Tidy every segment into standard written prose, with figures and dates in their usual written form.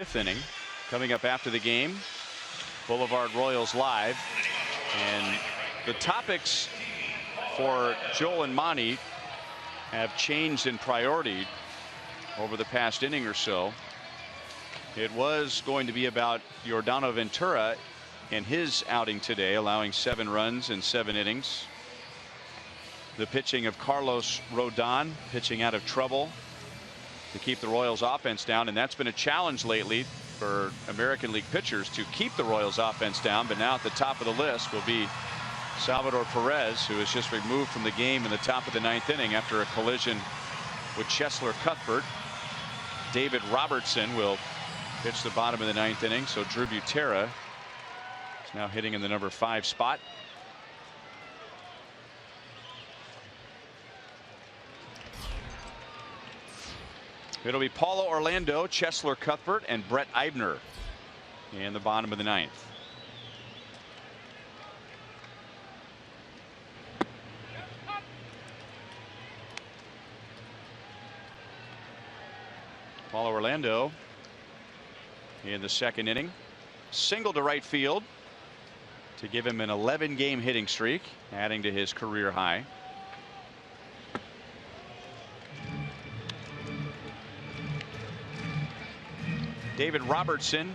Fifth inning coming up after the game. Boulevard Royals live, and the topics for Joel and Monty have changed in priority over the past inning or so. It was going to be about Yordano Ventura and his outing today, allowing 7 runs in 7 innings. The pitching of Carlos Rodon, pitching out of trouble to keep the Royals offense down, and that's been a challenge lately for American League pitchers to keep the Royals offense down. But now at the top of the list will be Salvador Perez, who was just removed from the game in the top of the 9th inning after a collision with Cheslor Cuthbert. David Robertson will pitch the bottom of the 9th inning, so Drew Butera is now hitting in the number 5 spot. It'll be Paulo Orlando, Cheslor Cuthbert, and Brett Eibner in the bottom of the 9th. Paulo Orlando in the 2nd inning, single to right field to give him an 11-game hitting streak, adding to his career high. David Robertson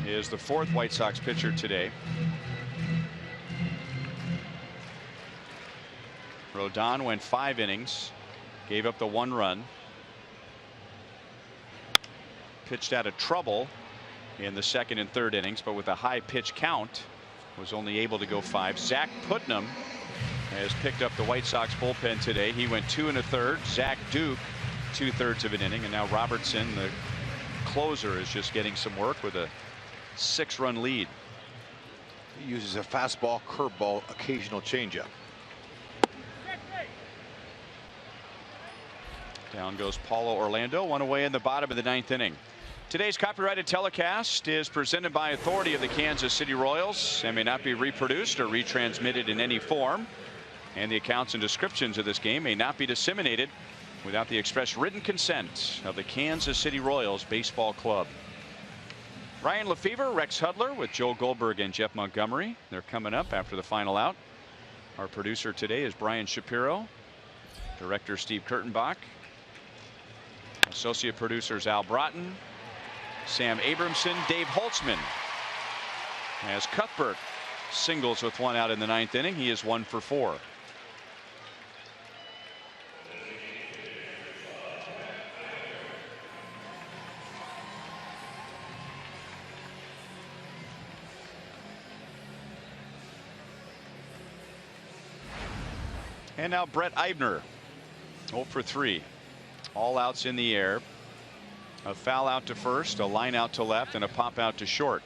is the 4th White Sox pitcher today. Rodon went 5 innings, gave up the 1 run. Pitched out of trouble in the 2nd and 3rd innings, but with a high pitch count was only able to go 5. Zach Putnam has picked up the White Sox bullpen today. He went 2 1/3. Zach Duke 2/3 of an inning, and now Robertson, the closer, is just getting some work with a 6-run lead. He uses a fastball, curveball, occasional changeup. Down goes Paulo Orlando, 1 away in the bottom of the 9th inning. Today's copyrighted telecast is presented by authority of the Kansas City Royals and may not be reproduced or retransmitted in any form, and the accounts and descriptions of this game may not be disseminated without the express written consent of the Kansas City Royals Baseball Club. Ryan Lefevre, Rex Hudler with Joel Goldberg and Jeff Montgomery. They're coming up after the final out. Our producer today is Brian Shapiro. Director Steve Kurtenbach. Associate producers Al Broughton, Sam Abramson, Dave Holtzman. As Cuthbert singles with 1 out in the 9th inning, he is 1 for 4. And now Brett Eibner, 0 for 3. All outs in the air. A foul out to first, a line out to left, and a pop out to short.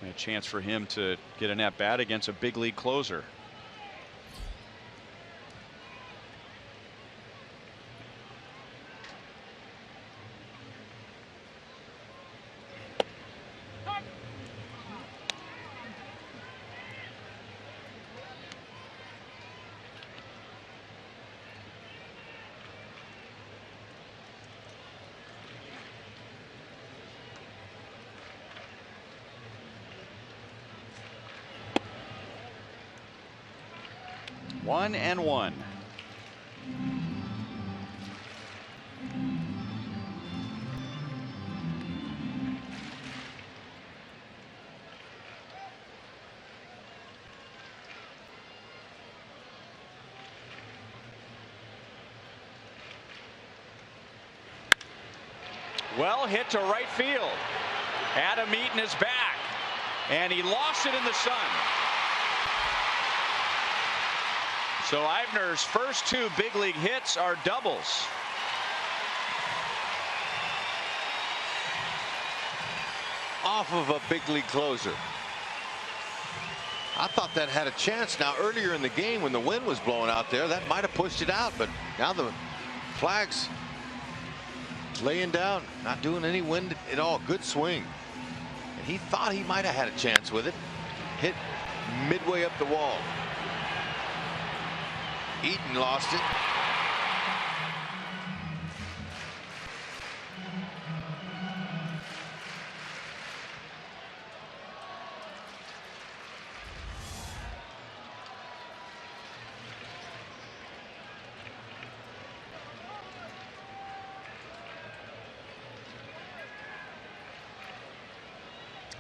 And a chance for him to get an at-bat against a big league closer. One and one. Well hit to right field. Adam Eaton is back, and he lost it in the sun. So Eibner's first 2 big league hits are doubles. Off of a big league closer. I thought that had a chance. Now earlier in the game when the wind was blowing out there, that might have pushed it out, but now the flag's laying down, not doing any wind at all. Good swing, and he thought he might have had a chance with it. Hit midway up the wall. Eaton lost it.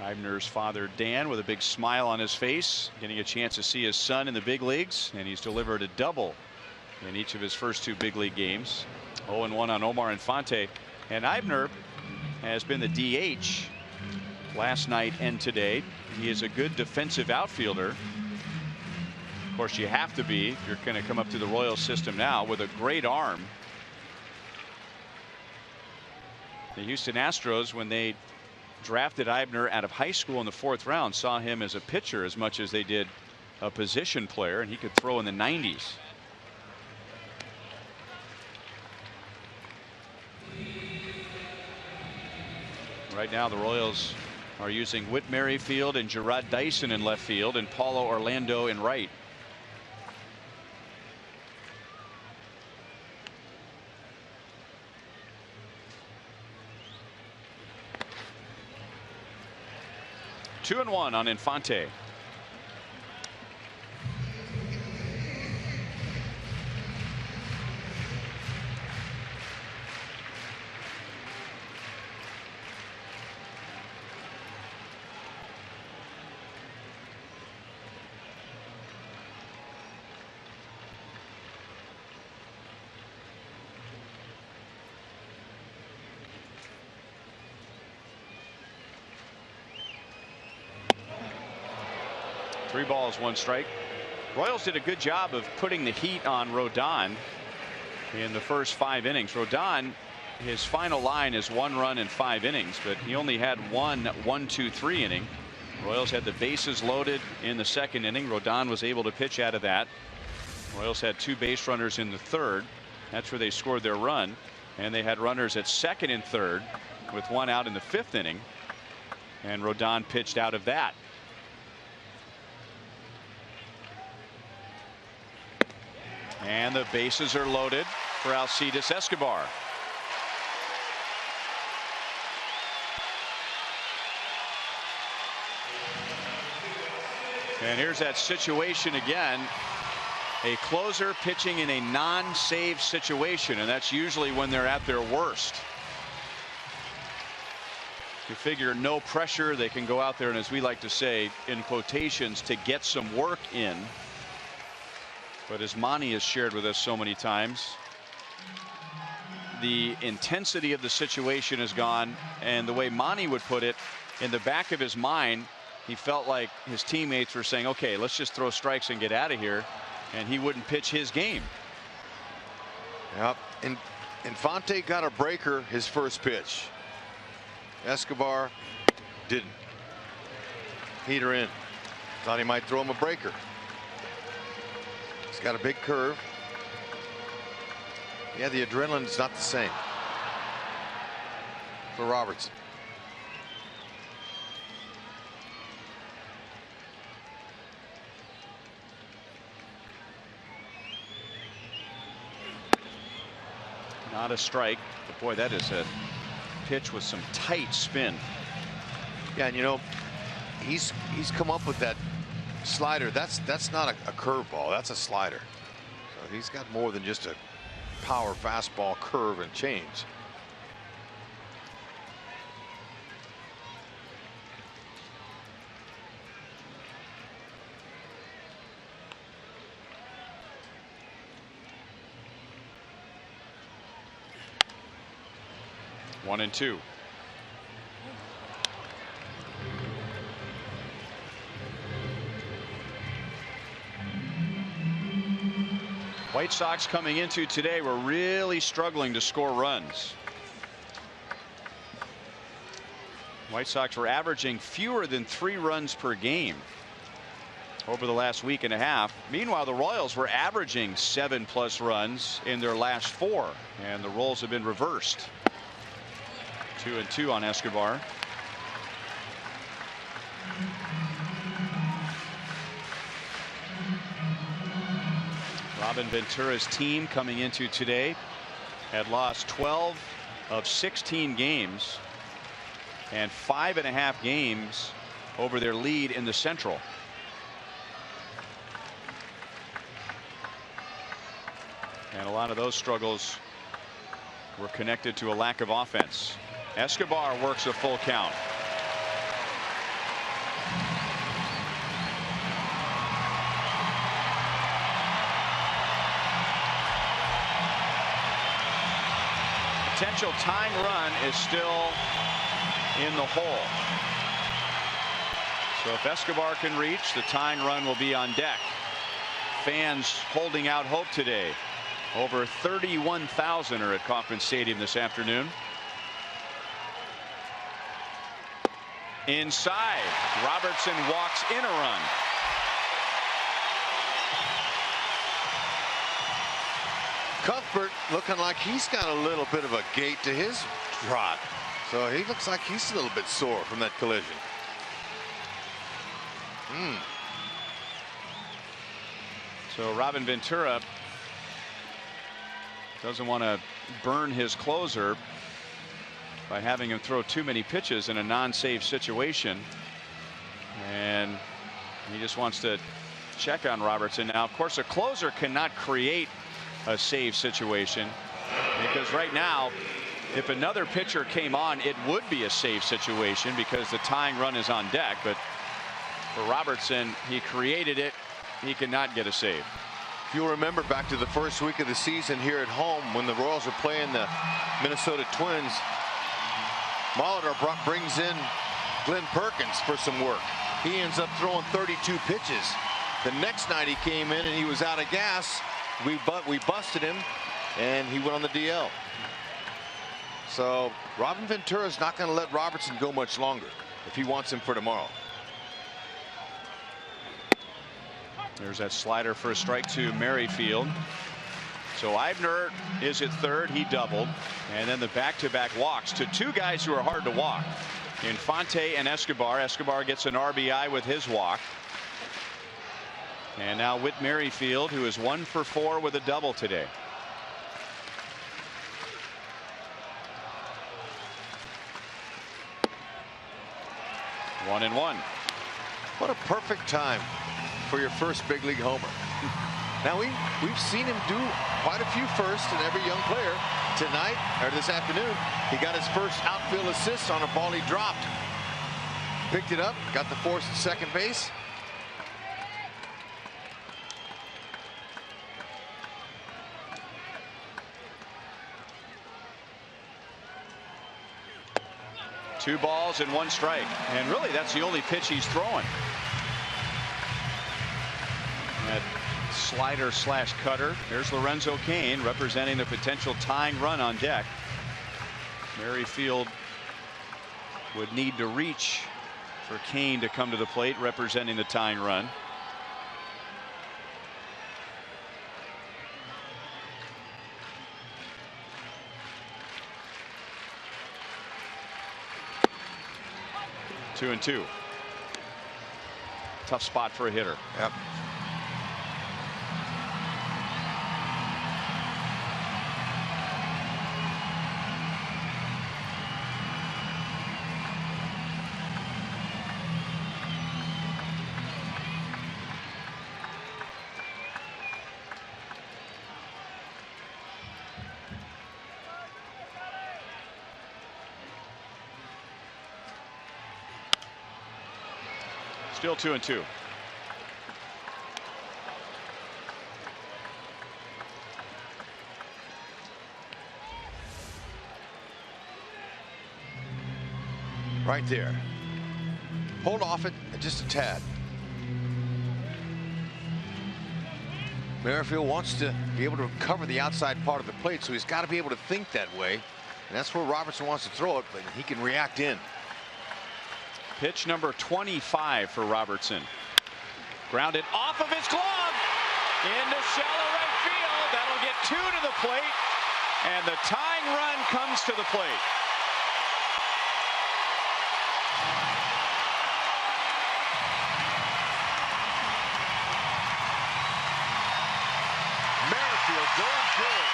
Eibner's father Dan with a big smile on his face, getting a chance to see his son in the big leagues, and he's delivered a double in each of his first 2 big league games. 0-1 on Omar Infante, and Eibner has been the DH last night and today. He is a good defensive outfielder. Of course, you have to be if you're going to come up to the Royals system now, with a great arm. The Houston Astros, when they drafted Eibner out of high school in the 4th round, saw him as a pitcher as much as they did a position player, and he could throw in the 90s. Right now the Royals are using Whit Merrifield and Gerard Dyson in left field and Paulo Orlando in right. Two and one on Infante. Three balls, one strike. Royals did a good job of putting the heat on Rodon in the first 5 innings. Rodon, his final line is 1 run in 5 innings, but he only had one 1-2-3 inning. Royals had the bases loaded in the 2nd inning. Rodon was able to pitch out of that. Royals had 2 base runners in the 3rd. That's where they scored their run, and they had runners at 2nd and 3rd with 1 out in the 5th inning, and Rodon pitched out of that. And the bases are loaded for Alcides Escobar. And here's that situation again. A closer pitching in a non-save situation, and that's usually when they're at their worst. You figure no pressure, they can go out there and, as we like to say in quotations, to get some work in. But as Monty has shared with us so many times, the intensity of the situation is gone, and the way Monty would put it, in the back of his mind, he felt like his teammates were saying, okay, let's just throw strikes and get out of here, and he wouldn't pitch his game. Yep. And Infante got a breaker his first pitch. Escobar didn't. Heater in. Thought he might throw him a breaker. He's got a big curve. Yeah, the adrenaline is not the same for Robertson. Not a strike, but boy, that is a pitch with some tight spin. Yeah, and you know, he's come up with that slider. That's not a curveball. That's a slider. So he's got more than just a power fastball, curve, and change. One and two. White Sox coming into today were really struggling to score runs. White Sox were averaging fewer than 3 runs per game over the last week and a half. Meanwhile, the Royals were averaging 7+ runs in their last 4, and the roles have been reversed. 2-2 on Escobar. Robin Ventura's team coming into today had lost 12 of 16 games and 5.5 games over their lead in the Central. And a lot of those struggles were connected to a lack of offense. Escobar works a full count. potential tying run is still in the hole. So if Escobar can reach, the tying run will be on deck. Fans holding out hope today. Over 31,000 are at Kauffman Stadium this afternoon. Inside, Robertson walks in a run. Cuthbert looking like he's got a little bit of a gait to his trot. So he looks like he's a little bit sore from that collision. So Robin Ventura doesn't want to burn his closer by having him throw too many pitches in a non-save situation. And he just wants to check on Robertson. Now, of course, a closer cannot create a save situation, because right now, if another pitcher came on, it would be a save situation because the tying run is on deck. But for Robertson, he created it. He cannot get a save. If you'll remember back to the first week of the season here at home when the Royals are playing the Minnesota Twins, Molitor brings in Glenn Perkins for some work. He ends up throwing 32 pitches. The next night he came in and he was out of gas. We busted him and he went on the DL. So Robin Ventura is not going to let Robertson go much longer if he wants him for tomorrow. There's that slider for a strike to Merrifield. So Eibner is at third. He doubled. And then the back-to-back walks to two guys who are hard to walk. Infante and Escobar. Escobar gets an RBI with his walk. And now Whit Merrifield, who is 1 for 4 with a double today. One and one. What a perfect time for your first big league homer. Now we've seen him do quite a few firsts in every young player. Tonight, or this afternoon, he got his first outfield assist on a ball he dropped. Picked it up, got the force at second base. Two balls and one strike. And really, that's the only pitch he's throwing. That slider slash cutter. There's Lorenzo Cain representing the potential tying run on deck. Merrifield would need to reach for Cain to come to the plate, representing the tying run. Two and two. Tough spot for a hitter. Yep. Still 2 and 2. Right there. Hold off it just a tad. Merrifield wants to be able to cover the outside part of the plate, so he's got to be able to think that way. And that's where Robertson wants to throw it, but he can react in. Pitch number 25 for Robertson. Grounded off of his glove into shallow right field. That'll get 2 to the plate, and the tying run comes to the plate. Merrifield going good.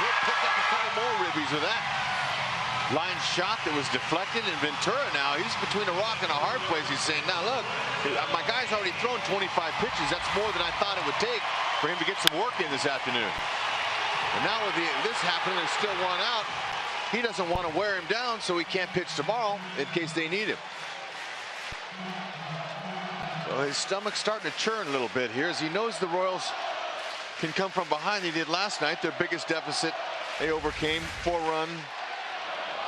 He'll pick up a couple more ribbies with that. Line shot that was deflected, and Ventura now, he's between a rock and a hard place. He's saying, now look, my guy's already thrown 25 pitches. That's more than I thought it would take for him to get some work in this afternoon. And now with this happening, there's still one out. He doesn't want to wear him down, so he can't pitch tomorrow in case they need him. So his stomach's starting to churn a little bit here as he knows the Royals can come from behind. They did last night, their biggest deficit they overcame 4-run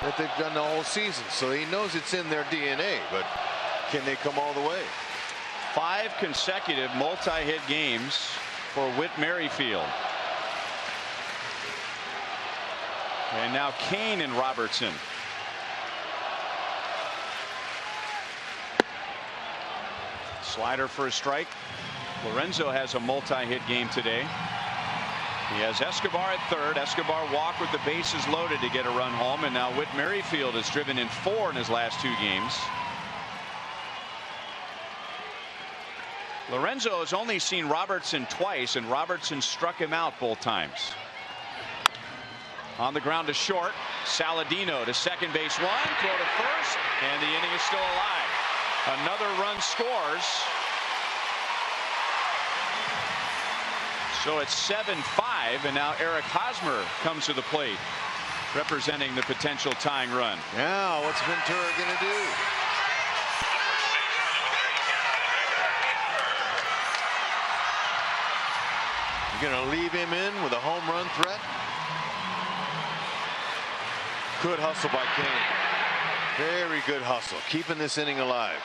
that they've done the whole season. So he knows it's in their DNA, but can they come all the way? 5 consecutive multi-hit games for Whit Merrifield. And now Kane and Robertson. Slider for a strike. Lorenzo has a multi-hit game today. He has Escobar at third. Escobar walked with the bases loaded to get a run home, and now Whit Merrifield has driven in 4 in his last 2 games. Lorenzo has only seen Robertson twice, and Robertson struck him out both times. On the ground to short. Saladino to second base 1, throw to first, and the inning is still alive. Another run scores. So it's 7-5, and now Eric Hosmer comes to the plate, representing the potential tying run. Now, what's Ventura going to do? You're going to leave him in with a home run threat? Good hustle by Kane. Very good hustle, keeping this inning alive.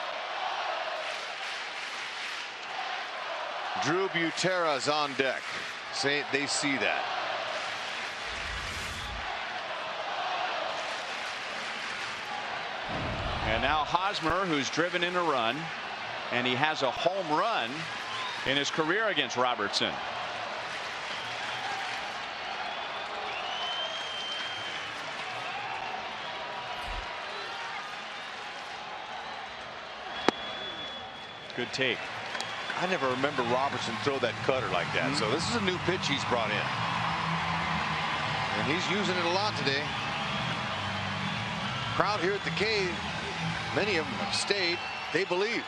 Drew Butera's on deck. They see that. And now Hosmer, who's driven in a run, and he has a home run in his career against Robertson. Good take. I never remember Robertson throw that cutter like that. So this is a new pitch he's brought in. And he's using it a lot today. Crowd here at the Cave, many of them have stayed. They believe.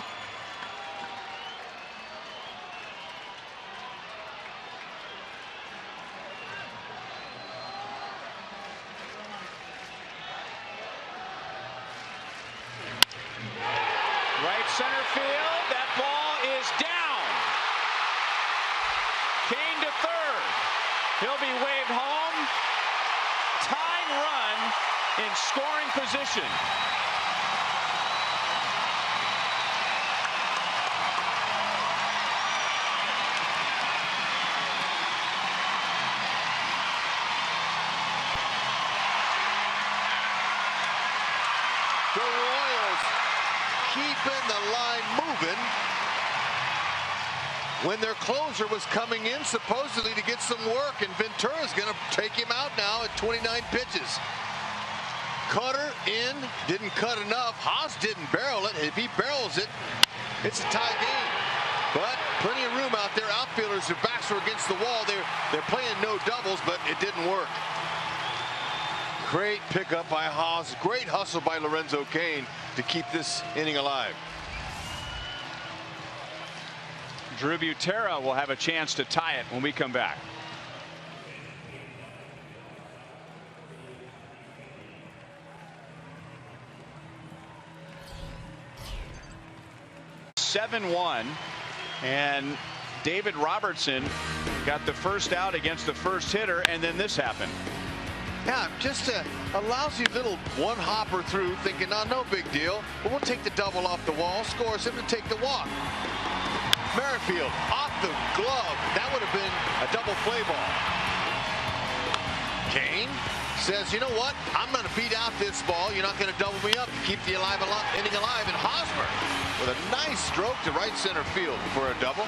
Right center field. That ball is down. Kane to third. He'll be waved home. Tying run in scoring position. The Royals keeping the line moving when their closer was coming in supposedly to get some work, and Ventura's going to take him out now at 29 pitches. Cutter in, didn't cut enough. Haas didn't barrel it. If he barrels it, it's a tie game. But plenty of room out there. Outfielders, their backs were against the wall. They're playing no doubles, but it didn't work. Great pickup by Haas. Great hustle by Lorenzo Kane to keep this inning alive. Drew Butera will have a chance to tie it when we come back. (7-1), and David Robertson got the first out against the first hitter, and then this happened. Yeah, just a lousy little one-hopper through, thinking, oh, no big deal. But we'll take the double off the wall, scores him to take the walk. Merrifield off the glove. That would have been a double play ball. Kane says, you know what? I'm going to beat out this ball. You're not going to double me up to keep the inning alive. And Hosmer with a nice stroke to right center field for a double.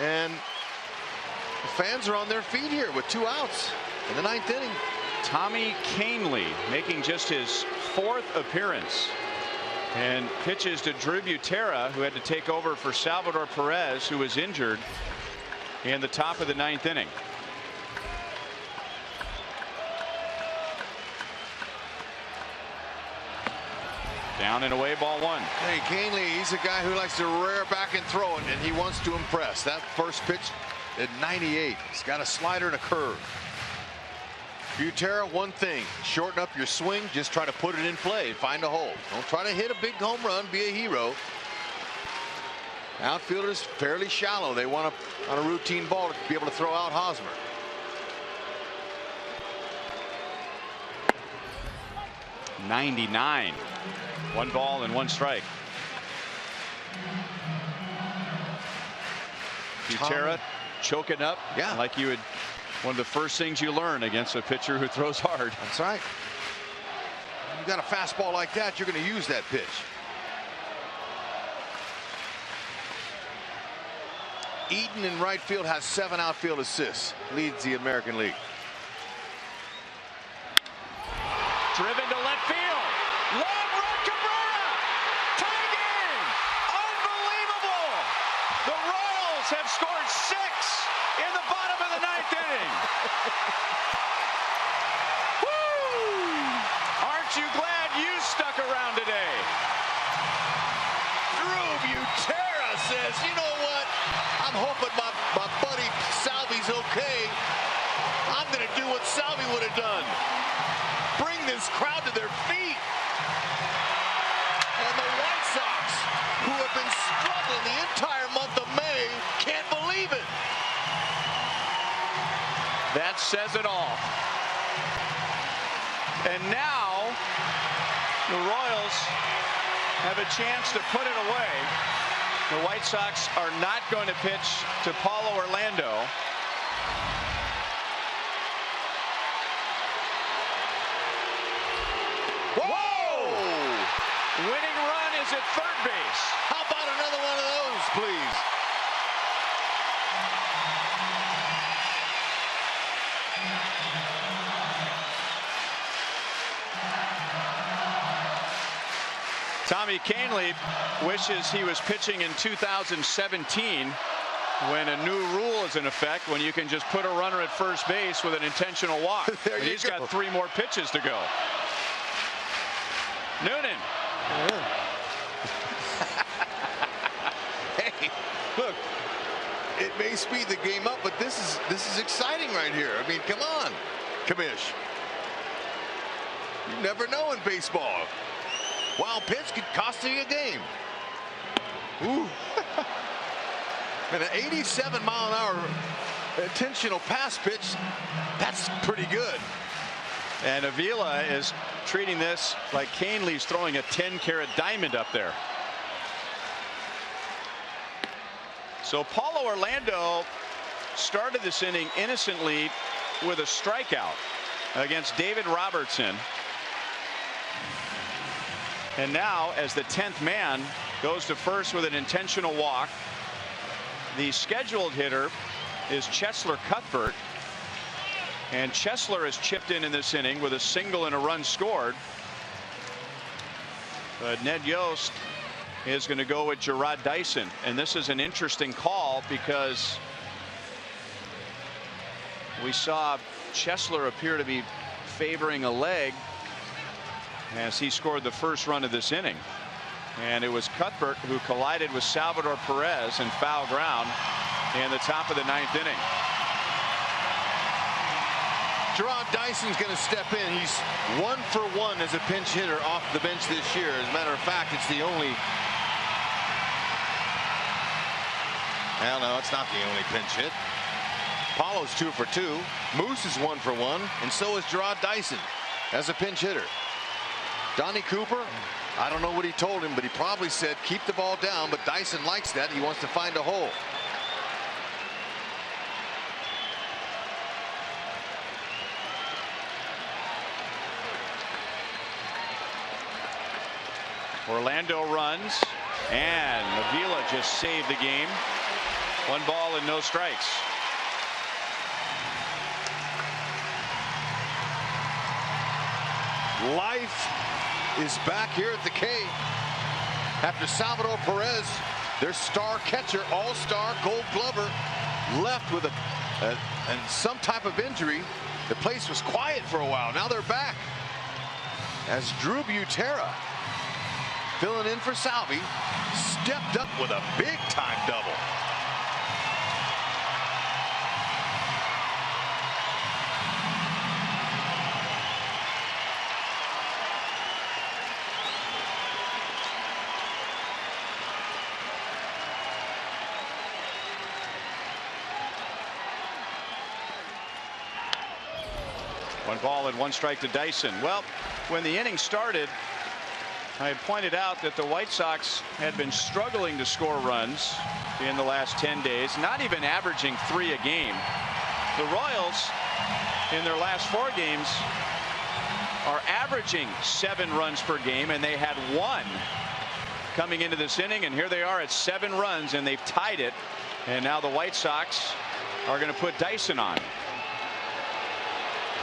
And the fans are on their feet here with 2 outs in the 9th inning. Tommy Kahnle making just his 4th appearance, and pitches to Drew Butera, who had to take over for Salvador Perez, who was injured in the top of the 9th inning. Down and away, ball 1. Hey, Kahnle, he's a guy who likes to rear back and throw it, and he wants to impress. That first pitch at 98. He's got a slider and a curve. Butera, one thing, shorten up your swing, just try to put it in play, find a hole. Don't try to hit a big home run, be a hero. Outfielders fairly shallow. They want to, on a routine ball, to be able to throw out Hosmer. '99. 1 ball and 1 strike. Butera choking up. Yeah. Like you would. One of the first things you learn against a pitcher who throws hard. That's right. You got a fastball like that, you're going to use that pitch. Eaton in right field has 7 outfield assists. Leads the American League. Driven to left field. Long run, Cabrera. Tie game. Unbelievable. The Royals have scored 6 in the bottom of the 9th inning. Woo! Aren't you glad you stuck around today? Drew Butera says, you know what? I'm hoping my buddy Salvi's okay. I'm going to do what Salvi would have done. Bring this crowd to their feet. And the White Sox, who have been struggling the entire month of May, can't believe it. That says it all. And now the Royals have a chance to put it away. The White Sox are not going to pitch to Paulo Orlando. Whoa! Winning run is at third base. How about another one of those, please? Tommy Kahnle wishes he was pitching in 2017 when a new rule is in effect, when you can just put a runner at first base with an intentional walk. There you He's go. got 3 more pitches to go. Noonan. Hey, look, it may speed the game up, but this is exciting right here. I mean, come on, Kamish. You never know in baseball. Wild pitch could cost you a game. Ooh. And an 87-mile-an-hour intentional pass pitch, that's pretty good. And Avila is treating this like Kahnle's throwing a 10-carat diamond up there. So Paulo Orlando started this inning innocently with a strikeout against David Robertson. And now, as the 10th man, goes to first with an intentional walk. The scheduled hitter is Cheslor Cuthbert. And Cheslor has chipped in this inning with a single and a run scored. But Ned Yost is going to go with Gerard Dyson. And this is an interesting call because we saw Cheslor appear to be favoring a leg as he scored the first run of this inning. And it was Cuthbert who collided with Salvador Perez in foul ground in the top of the 9th inning. Gerard Dyson's going to step in. He's 1 for 1 as a pinch hitter off the bench this year. As a matter of fact, it's the only. Well, no, it's not the only pinch hit. Paulo's 2 for 2. Moose is 1 for 1, and so is Gerard Dyson as a pinch hitter. Donnie Cooper, I don't know what he told him, but he probably said keep the ball down, but Dyson likes that. He wants to find a hole. Orlando runs, and Avila just saved the game. 1 ball and no strikes. Life is back here at the K after Salvador Perez, their star catcher, all-star Gold Glover, left with some type of injury. The place was quiet for a while. Now they're back as Drew Butera, filling in for Salvi, stepped up with a big-time double. 1 ball and 1 strike to Dyson. Well, when the inning started, I had pointed out that the White Sox had been struggling to score runs in the last 10 days, not even averaging 3 a game. The Royals, in their last 4 games, are averaging 7 runs per game, and they had 1 coming into this inning, and here they are at 7 runs, and they've tied it. And now the White Sox are going to put Dyson on.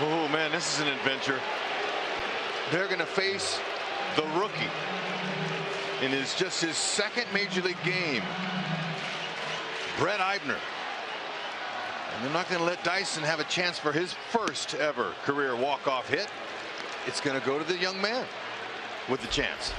Oh man, this is an adventure. They're going to face the rookie in just his 2nd major league game, Brett Eibner. And they're not going to let Dyson have a chance for his 1st ever career walk-off hit. It's going to go to the young man with the chance.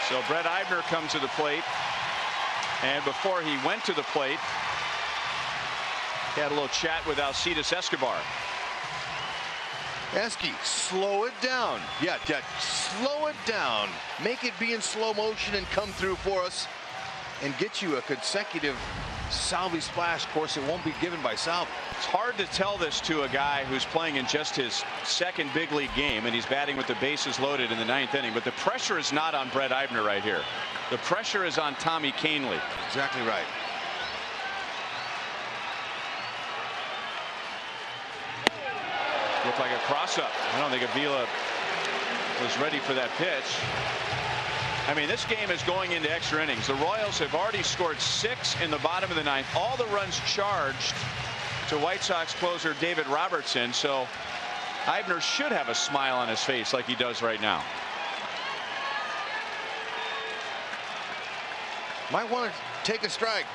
So Brett Eibner comes to the plate, and before he went to the plate, he had a little chat with Alcides Escobar. Esky, slow it down. Yeah, slow it down. Make it be in slow motion and come through for us and get you a consecutive Salvi splash. Of course, it won't be given by Salvi. It's hard to tell this to a guy who's playing in just his 2nd big league game, and he's batting with the bases loaded in the 9th inning. But the pressure is not on Brett Eibner right here. The pressure is on Tommy Kahnle. Exactly right. Looked like a cross-up. I don't think Avila was ready for that pitch. I mean, this game is going into extra innings. The Royals have already scored 6 in the bottom of the 9th. All the runs charged to White Sox closer David Robertson. So Eibner should have a smile on his face like he does right now. Might want to take a strike.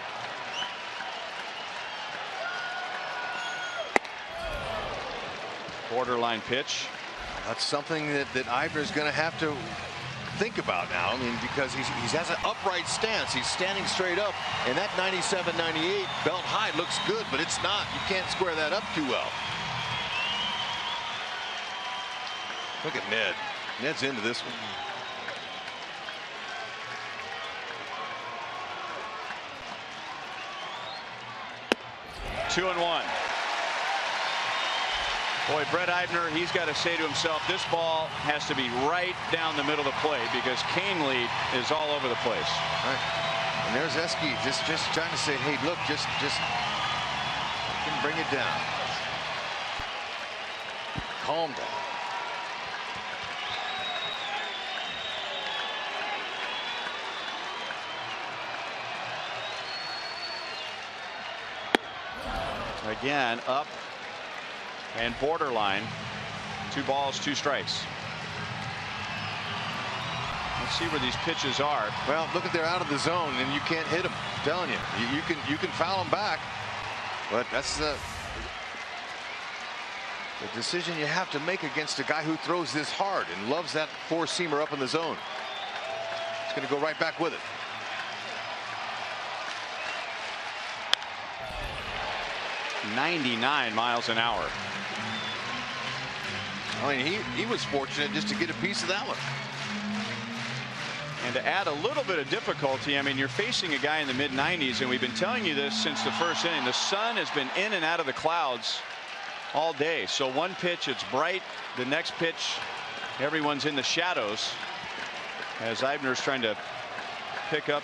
Borderline pitch. That's something that Eibner's going to have to think about now. I mean, because he has an upright stance. He's standing straight up, and that 97-98 belt high looks good, but it's not. You can't square that up too well. Look at Ned. Ned's into this one. Two and one. Boy, Brett Eibner, he's got to say to himself, this ball has to be right down the middle of the plate because Kahnle is all over the place. Right. And there's Esky just trying to say, hey, look, just bring it down. Calm down. Again, up and borderline. 2 balls, 2 strikes. Let's see where these pitches are. Well, look at they're out of the zone and you can't hit them. I'm telling you, you can foul them back, but that's the decision you have to make against a guy who throws this hard and loves that 4-seamer up in the zone. It's going to go right back with it. .99 miles an hour. I mean, he was fortunate just to get a piece of that one. And to add a little bit of difficulty, I mean, you're facing a guy in the mid-90s, and we've been telling you this since the 1st inning. The sun has been in and out of the clouds all day. So one pitch, it's bright. The next pitch, everyone's in the shadows as Eibner's trying to pick up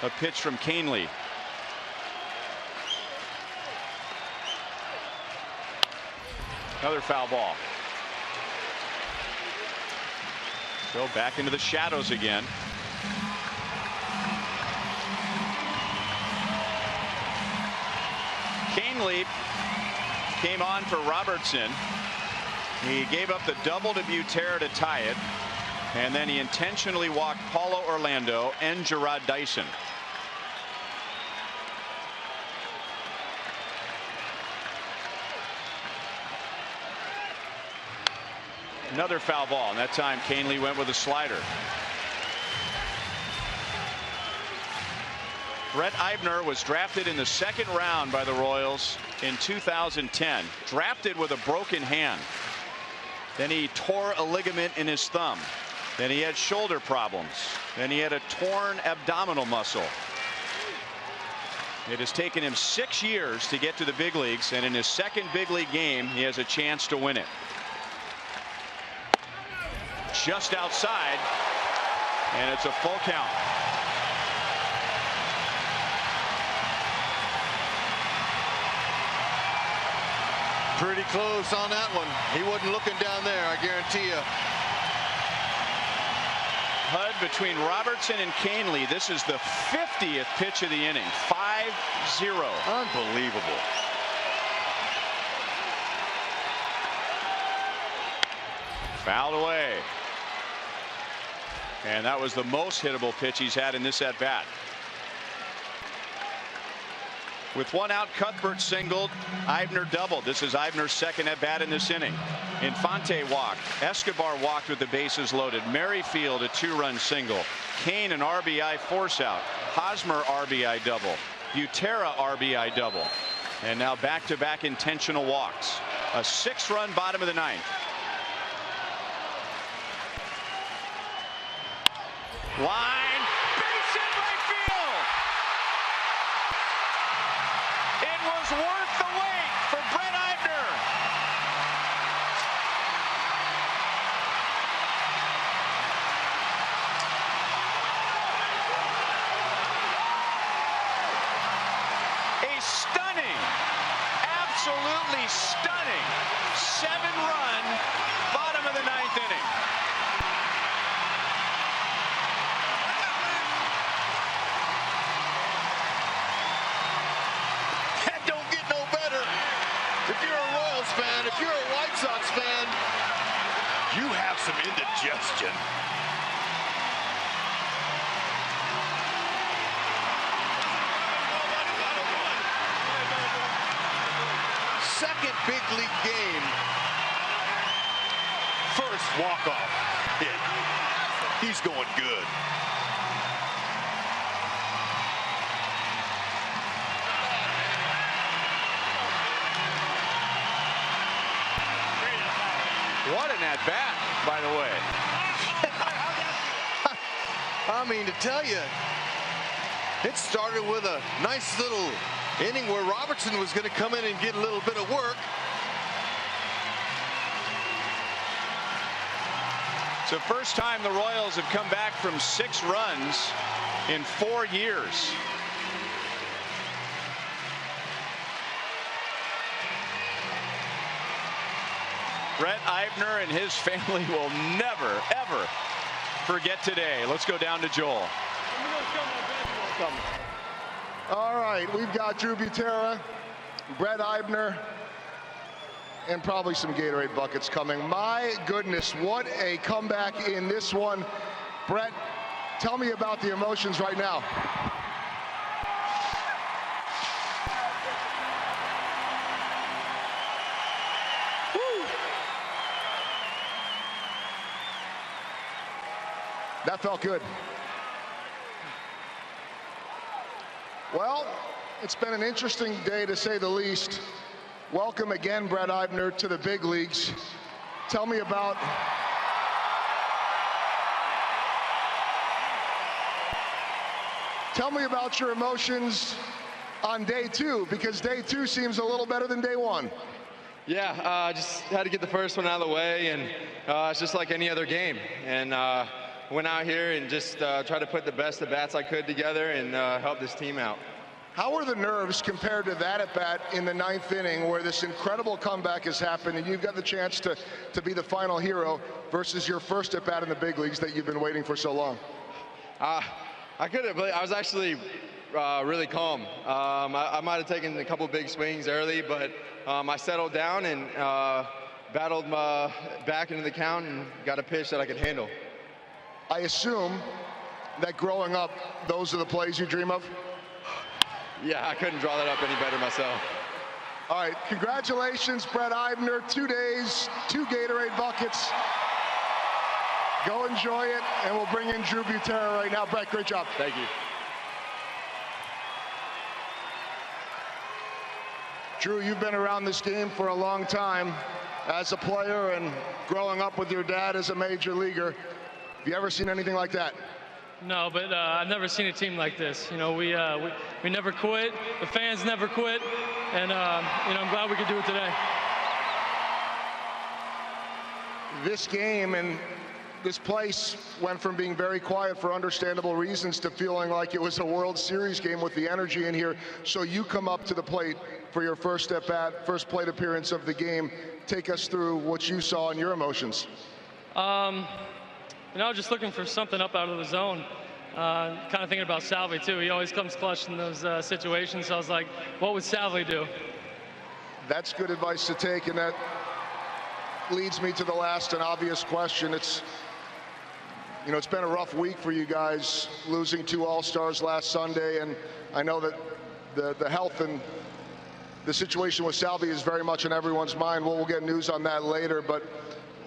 a pitch from Kahnle. Another foul ball. So back into the shadows again. Kahnle came on for Robertson. He gave up the double to Butera to tie it, and then he intentionally walked Paulo Orlando and Gerard Dyson. Another foul ball, and that time Kahnle went with a slider. Brett Eibner was drafted in the 2nd round by the Royals in 2010. Drafted with a broken hand. Then he tore a ligament in his thumb. Then he had shoulder problems. Then he had a torn abdominal muscle. It has taken him 6 years to get to the big leagues, and in his 2nd big league game, he has a chance to win it. Just outside, and it's a full count. Pretty close on that one. He wasn't looking down there, I guarantee you. HUD between Robertson and Canely. This is the 50th pitch of the inning. 5-0. Unbelievable. Fouled away. And that was the most hittable pitch he's had in this at bat. With 1 out, Cuthbert singled. Eibner doubled. This is Eibner's 2nd at bat in this inning. Infante walked. Escobar walked with the bases loaded. Merrifield a 2-run single. Kane an RBI force out. Hosmer RBI double. Butera RBI double. And now back-to-back intentional walks. A 6-run bottom of the 9th. Line, base hit right field. It was worth the wait for Brett Eibner. A stunning, absolutely stunning 7-run bottom of the 9th inning. Fan, if you're a White Sox fan, you have some indigestion. Second big league game. First walk-off hit. He's going good. What an at-bat, by the way. I mean, to tell you, it started with a nice little inning where Robertson was going to come in and get a little bit of work. It's the first time the Royals have come back from 6 runs in 4 years. Brett Eibner and his family will never, ever forget today. Let's go down to Joel. All right, we've got Drew Butera, Brett Eibner, and probably some Gatorade buckets coming. My goodness, what a comeback in this one. Brett, tell me about the emotions right now. That felt good. Well, it's been an interesting day to say the least. Welcome again, Brett Eibner, to the big leagues. Tell me about your emotions on day 2, because day 2 seems a little better than day 1. Yeah, just had to get the first one out of the way, and it's just like any other game. And went out here and just tried to put the best at bats I could together and help this team out. How are the nerves compared to that at bat in the 9th inning, where this incredible comeback has happened and you've got the chance to be the final hero, versus your first at bat in the big leagues that you've been waiting for so long? I was actually really calm. I might have taken a couple big swings early, but I settled down and battled back into the count and got a pitch that I could handle. I assume that growing up, those are the plays you dream of? Yeah, I couldn't draw that up any better myself. All right, congratulations, Brett Eibner. 2 days, 2 Gatorade buckets. Go enjoy it, and we'll bring in Drew Butera right now. Brett, great job. Thank you. Drew, you've been around this game for a long time as a player and growing up with your dad as a major leaguer. Have you ever seen anything like that? No, but I've never seen a team like this. You know, we never quit. The fans never quit, and you know, I'm glad we could do it today. This game and this place went from being very quiet for understandable reasons to feeling like it was a World Series game with the energy in here. So you come up to the plate for your first at bat, first plate appearance of the game. Take us through what you saw and your emotions. You know, just looking for something up out of the zone. Kind of thinking about Salvi too. He always comes clutch in those situations. So I was like, what would Salvi do? That's good advice to take, and that leads me to the last and obvious question. It's been a rough week for you guys, losing 2 All-Stars last Sunday, and I know that the health and the situation with Salvi is very much in everyone's mind. We'll get news on that later, but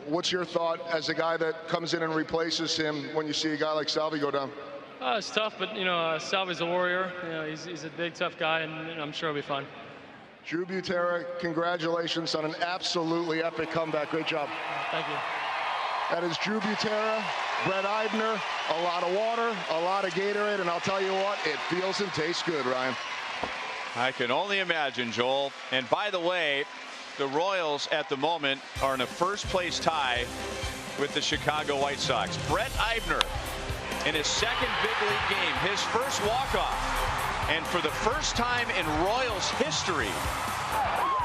what's your thought as a guy that comes in and replaces him when you see a guy like Salvi go down? It's tough, but you know, Salvi's a warrior. You know, he's a big, tough guy, and I'm sure he'll be fine. Drew Butera, congratulations on an absolutely epic comeback. Great job. Thank you. That is Drew Butera, Brett Eibner, a lot of water, a lot of Gatorade, and I'll tell you what, it feels and tastes good, Ryan. I can only imagine, Joel. And by the way, the Royals at the moment are in a first-place tie with the Chicago White Sox. Brett Eibner in his second big league game, his first walk-off. And for the first time in Royals history,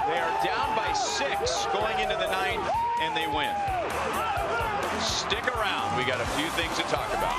they are down by 6 going into the 9th, and they win. Stick around. We got a few things to talk about.